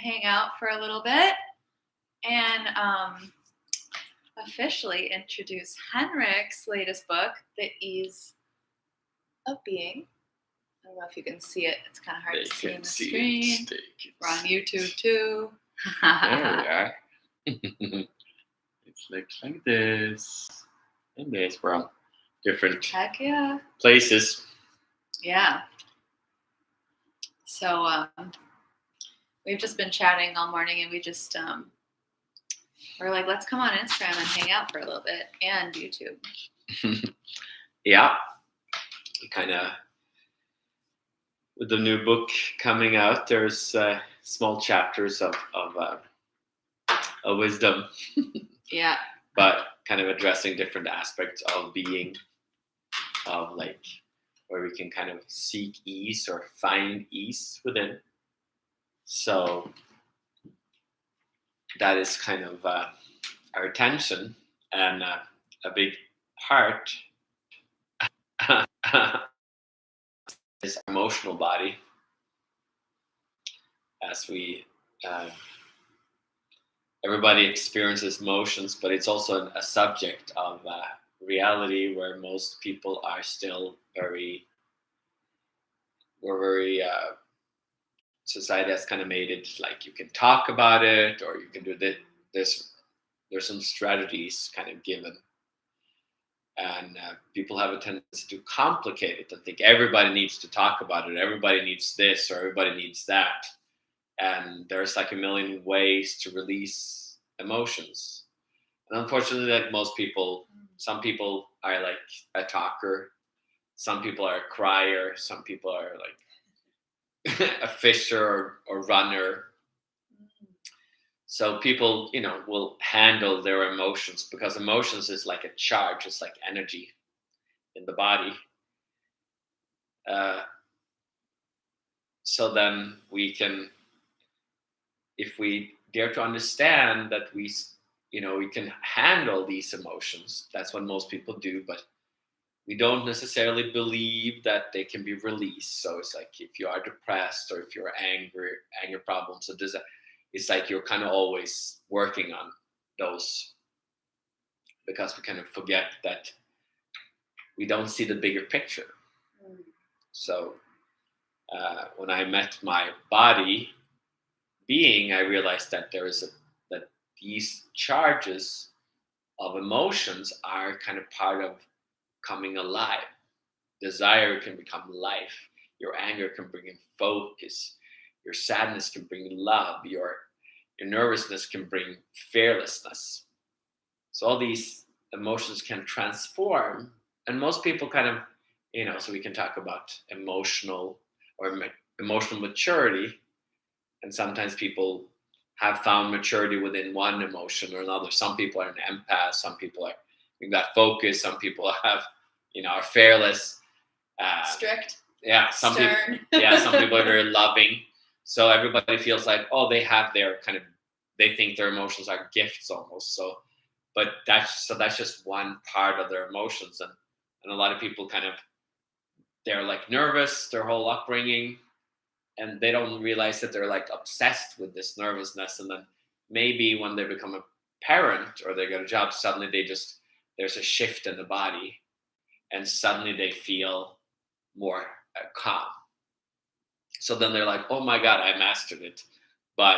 hang out for a little bit and officially introduce Henrik's latest book, The Ease of Being. I don't know if you can see it. It's kind of hard to see on the screen. We're on YouTube too. There we are. It looks like this. And this. We're on different places. Yeah. So we've just been chatting all morning, and we just we're like, let's come on Instagram and hang out for a little bit, and YouTube. Yeah. Kind of, with the new book coming out, there's small chapters of wisdom. Yeah. But kind of addressing different aspects of being, of like where we can kind of seek ease or find ease within. So that is kind of our attention, and a big part is our emotional body, as we everybody experiences emotions, but it's also a subject of reality where most people are still very society has kind of made it like you can talk about it, or you can do this. There's some strategies kind of given, and people have a tendency to complicate it and think everybody needs to talk about it, everybody needs this, or everybody needs that. And there's like a million ways to release emotions. And unfortunately, like most people, some people are like a talker, some people are a crier, some people are like a fisher or runner. So people, will handle their emotions, because emotions is like a charge, it's like energy in the body. So then we can, if we dare to understand that we can handle these emotions, that's what most people do, but we don't necessarily believe that they can be released. So it's like if you are depressed, or if you're angry, anger problems, so it's like you're kind of always working on those, because we kind of forget that we don't see the bigger picture. So when I met my body being, I realized that that these charges of emotions are kind of part of coming alive. Desire can become life. Your anger can bring in focus. Your sadness can bring love. Your nervousness can bring fearlessness. So all these emotions can transform, and most people kind of, so we can talk about emotional maturity. And sometimes people have found maturity within one emotion or another. Some people are an empath. Some people we've got focus. Some people have, are fearless. Strict. Yeah. Some people are very loving. So everybody feels like, they have their they think their emotions are gifts almost. So, but that's just one part of their emotions. And a lot of people they're like nervous their whole upbringing, and they don't realize that they're like obsessed with this nervousness. And then maybe when they become a parent or they get a job, suddenly there's a shift in the body, and suddenly they feel more calm. So then they're like, oh my God, I mastered it. But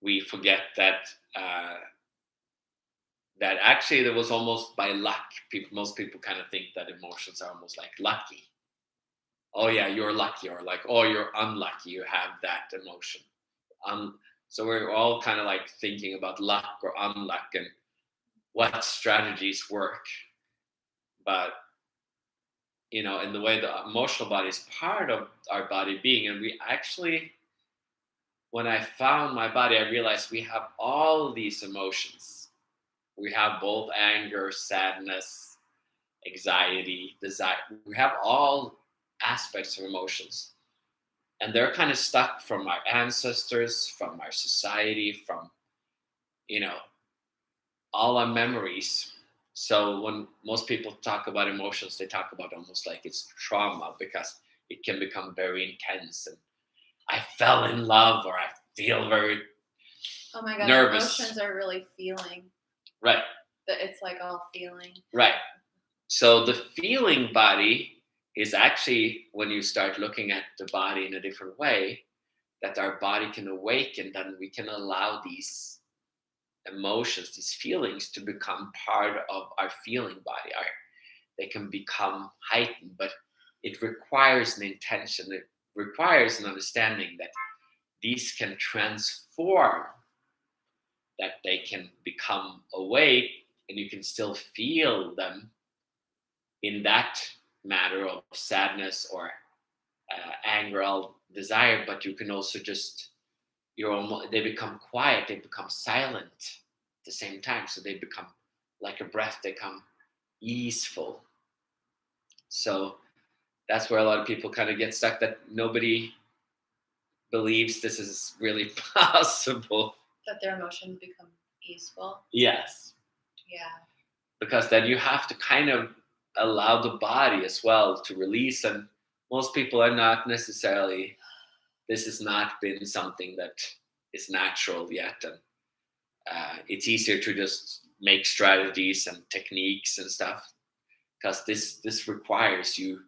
we forget that that actually there was almost by luck. Most people kind of think that emotions are almost like lucky. Oh yeah, you're lucky, or like, oh, you're unlucky, you have that emotion. So we're all kind of like thinking about luck or unluck and what strategies work. But in the way the emotional body is part of our body being, and we actually, when I found my body, I realized we have all these emotions. We have both anger, sadness, anxiety, desire. We have all aspects of emotions, and they're kind of stuck from our ancestors, from our society, from all our memories. So when most people talk about emotions, they talk about almost like it's trauma, because it can become very intense. And I fell in love, or I feel very Oh my God, nervous. emotions are really feeling. Right. It's like all feeling. Right. So the feeling body is actually when you start looking at the body in a different way, that our body can awaken, then we can allow these emotions, these feelings to become part of our feeling body. They can become heightened, but it requires an intention. It requires an understanding that these can transform, that they can become awake, and you can still feel them in that matter of sadness or anger or desire, but you can also just they become quiet, they become silent at the same time. So they become like a breath, they become easeful. So that's where a lot of people kind of get stuck, that nobody believes this is really possible. That their emotions become easeful. Yes. Yeah. Because then you have to kind of allow the body as well to release. And most people are not necessarily, this has not been something that is natural yet. And it's easier to just make strategies and techniques and stuff, because this requires you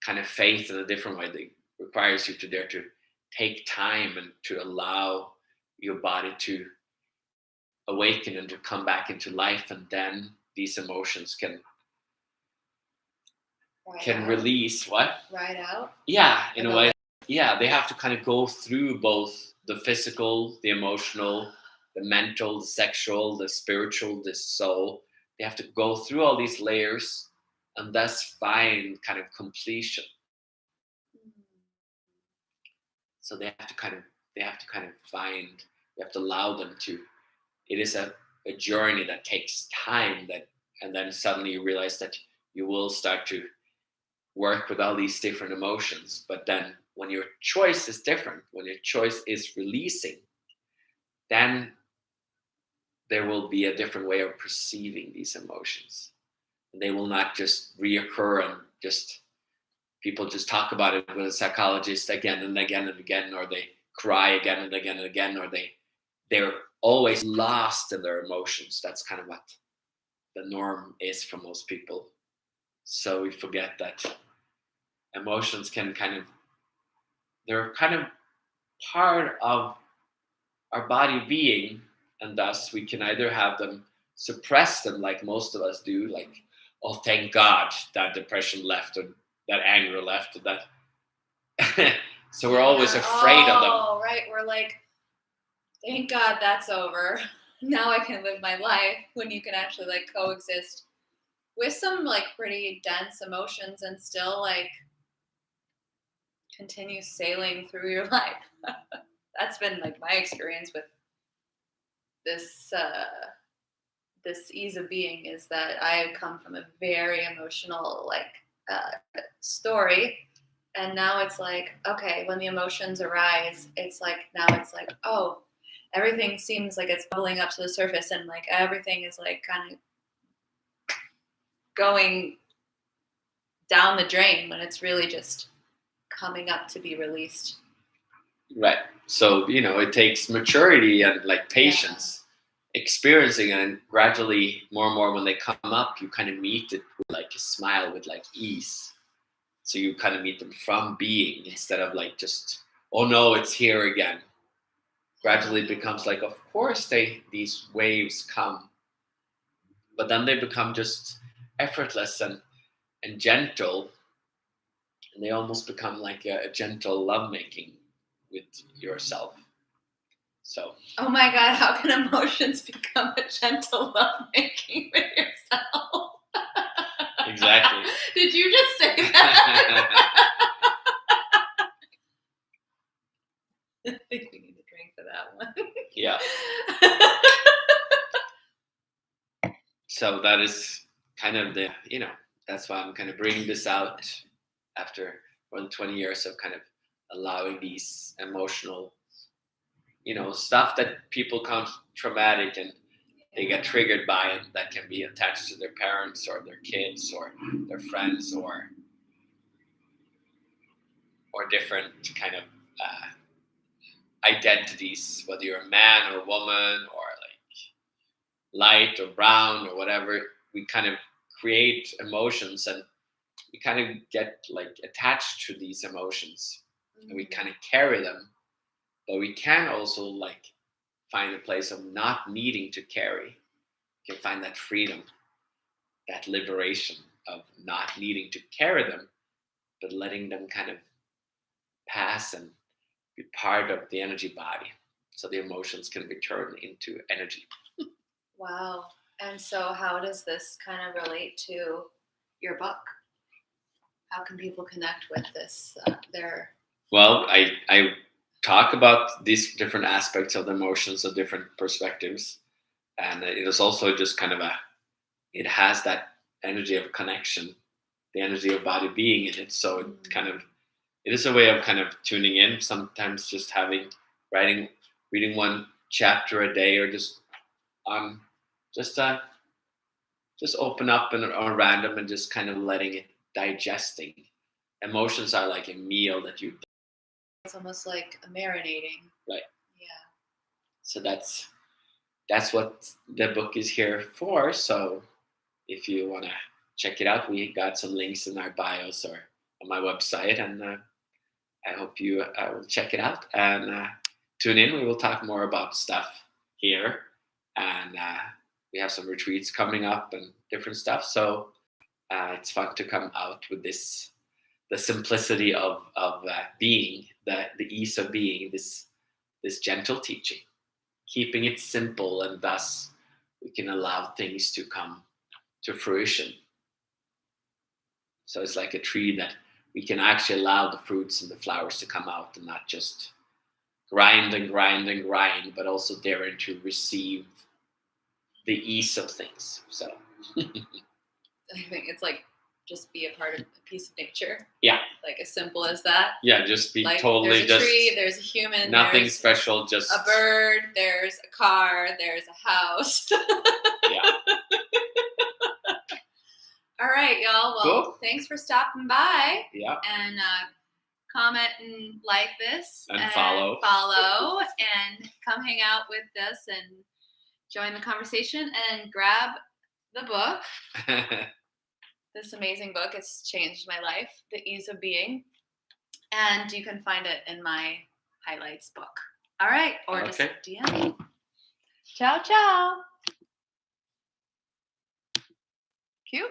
kind of faith in a different way. It requires you to dare to take time and to allow your body to awaken and to come back into life, and then these emotions can release. What? Ride out? Yeah, in a way. Yeah, they have to kind of go through both the physical, the emotional, the mental, the sexual, the spiritual, the soul. They have to go through all these layers and thus find kind of completion. So they have to kind of find, you have to allow them to, it is a journey that takes time, that, and then suddenly you realize that you will start to work with all these different emotions. But then when your choice is different, when your choice is releasing, then there will be a different way of perceiving these emotions. And they will not just reoccur and just people just talk about it with a psychologist again and again and again, or they cry again and again and again, or they're always lost in their emotions. That's kind of what the norm is for most people. So we forget that emotions can they're kind of part of our body being, and thus we can either have them, suppress them like most of us do, like, oh, thank God that depression left, or that anger left, or that. So we're always afraid of them. Oh, right. We're like, thank God that's over. Now I can live my life, when you can actually like coexist with some like pretty dense emotions and still like continue sailing through your life. That's been like my experience with this this ease of being, is that I come from a very emotional story, and now it's like, okay, when the emotions arise, it's like, oh, everything seems like it's bubbling up to the surface, and like everything is like kind of going down the drain, when it's really just coming up to be released. Right. So, it takes maturity and like patience, experiencing it, and gradually more and more when they come up, you kind of meet it with like a smile, with like ease. So you kind of meet them from being, instead of like just, oh no, it's here again. Gradually it becomes like, of course these waves come, but then they become just effortless and gentle, and they almost become like a gentle lovemaking with yourself. So. Oh my God, how can emotions become a gentle lovemaking with yourself? Exactly. Did you just say that? I think we need a drink for that one. Yeah. So that is kind of the, that's why I'm kind of bringing this out after more than 20 years of kind of allowing these emotional, stuff that people count traumatic and they get triggered by, and that can be attached to their parents or their kids or their friends or different kind of identities, whether you're a man or a woman or like light or brown or whatever. We kind of create emotions, and we kind of get like attached to these emotions, and we kind of carry them. But we can also like find a place of not needing to carry. You can find that freedom, that liberation of not needing to carry them, but letting them kind of pass and be part of the energy body. So the emotions can be turned into energy. Wow. And so how does this kind of relate to your book? How can people connect with this? Well, I talk about these different aspects of the emotions, of different perspectives. And it is also just kind of it has that energy of connection, the energy of body being in it. So it is a way of kind of tuning in, sometimes just reading one chapter a day, or just open up and or random and just kind of letting it digesting. Emotions are like a meal that you. It's almost like a marinating. Right. Yeah. So that's what the book is here for. So if you want to check it out, we got some links in our bios or on my website, and I hope you will check it out and tune in. We will talk more about stuff here, and we have some retreats coming up and different stuff. So it's fun to come out with this, the simplicity of being, the ease of being, this gentle teaching, keeping it simple, and thus we can allow things to come to fruition. So it's like a tree that we can actually allow the fruits and the flowers to come out, and not just grind and grind and grind, but also daring to receive the ease of things. So I think it's like just be a part of a piece of nature. Yeah. Like as simple as that. Yeah, just be like, totally there's a tree, there's a human, nothing special, just a bird, there's a car, there's a house. Yeah. All right, y'all. Well, Cool. Thanks for stopping by. Yeah. And comment and like this. And follow. Follow. And come hang out with us and join the conversation and grab the book. This amazing book. It's changed my life, The Ease of Being. And you can find it in my highlights book. All right. Or just DM me. Ciao, ciao. Cute.